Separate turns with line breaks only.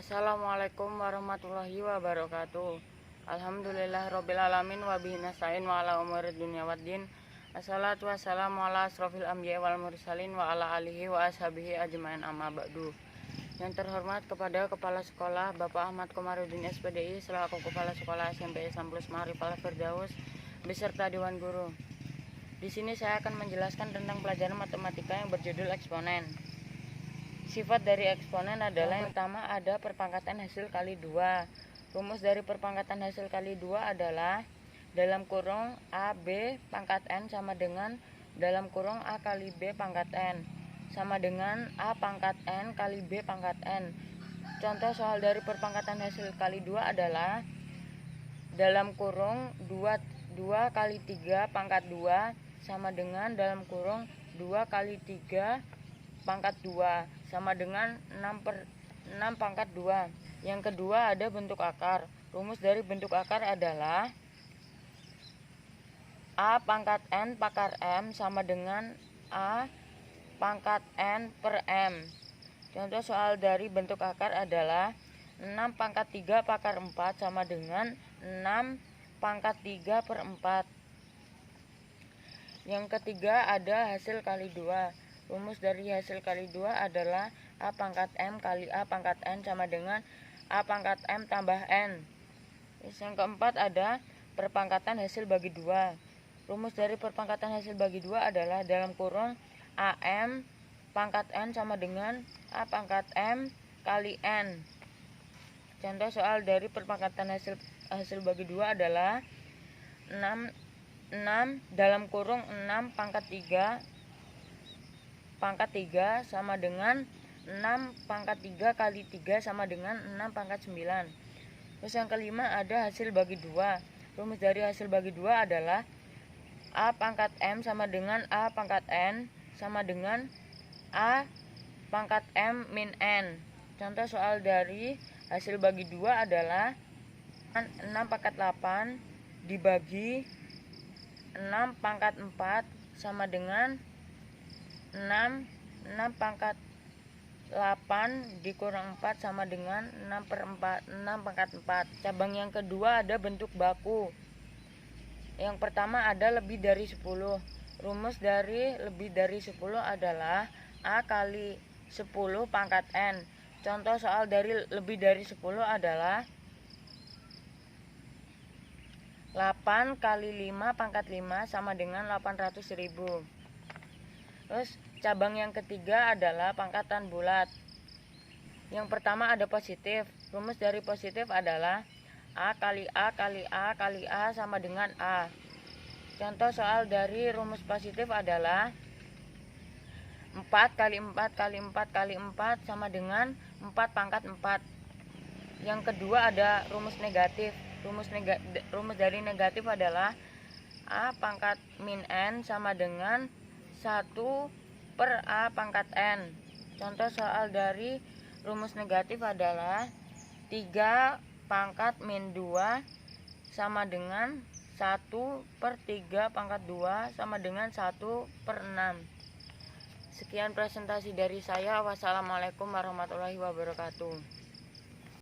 Assalamualaikum warahmatullahi wabarakatuh. Alhamdulillah robbil alamin wa bihi nasta'in wa ala umuri dunya waddin. Assalatu wassalamu ala asrofil anbiya wal mursalin wa ala alihi wa ashabihi ajmain amma ba'du. Yang terhormat kepada Kepala Sekolah Bapak Ahmad Komarudin SPDI selaku Kepala Sekolah SMP Islam Plus Ma'rifah Firdaus beserta Dewan Guru. Di sini saya akan menjelaskan tentang pelajaran matematika yang berjudul eksponen. Sifat dari eksponen adalah yang pertama ada perpangkatan hasil kali 2. Rumus dari perpangkatan hasil kali 2 adalah dalam kurung AB pangkat N sama dengan dalam kurung A kali B pangkat N sama dengan A pangkat N kali B pangkat N. Contoh soal dari perpangkatan hasil kali 2 adalah dalam kurung 2 kali 3 pangkat 2 sama dengan dalam kurung 2 kali 3 pangkat 2 sama dengan 6 pangkat 2. Yang kedua ada bentuk akar. Rumus dari bentuk akar adalah A pangkat N pakar M sama dengan A pangkat N per M. Contoh soal dari bentuk akar adalah 6 pangkat 3 pakar 4 sama dengan 6 pangkat 3 per 4. Yang ketiga ada hasil kali 2. Rumus dari hasil kali 2 adalah A pangkat M kali A pangkat N sama dengan A pangkat M tambah N. Yang keempat ada perpangkatan hasil bagi 2. Rumus dari perpangkatan hasil bagi 2 adalah dalam kurung AM pangkat N sama dengan A pangkat M kali N. Contoh soal dari perpangkatan hasil bagi 2 adalah 6 dalam kurung 6 pangkat 3 sama dengan 6 pangkat 3 kali 3 sama dengan 6 pangkat 9. Terus yang kelima ada hasil bagi 2. Rumus dari hasil bagi 2 adalah A pangkat M sama dengan A pangkat N sama dengan A pangkat M min N. Contoh soal dari hasil bagi 2 adalah 6 pangkat 8 dibagi 6 pangkat 4 sama dengan 6 pangkat 8 dikurang 4 sama dengan 6 pangkat 4. Cabang yang kedua ada bentuk baku. Yang pertama ada lebih dari 10. Rumus dari lebih dari 10 adalah A kali 10 pangkat N. Contoh soal dari lebih dari 10 adalah 8 kali 5 pangkat 5 sama dengan 800.000. Terus cabang yang ketiga adalah pangkatan bulat. Yang pertama ada positif. Rumus dari positif adalah A kali A kali A kali A sama dengan A. Contoh soal dari rumus positif adalah 4 kali 4 kali 4 kali 4 sama dengan 4 pangkat 4. Yang kedua ada rumus negatif. Rumus dari negatif adalah A pangkat min N sama dengan 1 per A pangkat N. Contoh soal dari rumus negatif adalah 3 pangkat min 2 sama dengan 1 per 3 pangkat 2 sama dengan 1 per 6. Sekian presentasi dari saya. Wassalamualaikum warahmatullahi wabarakatuh.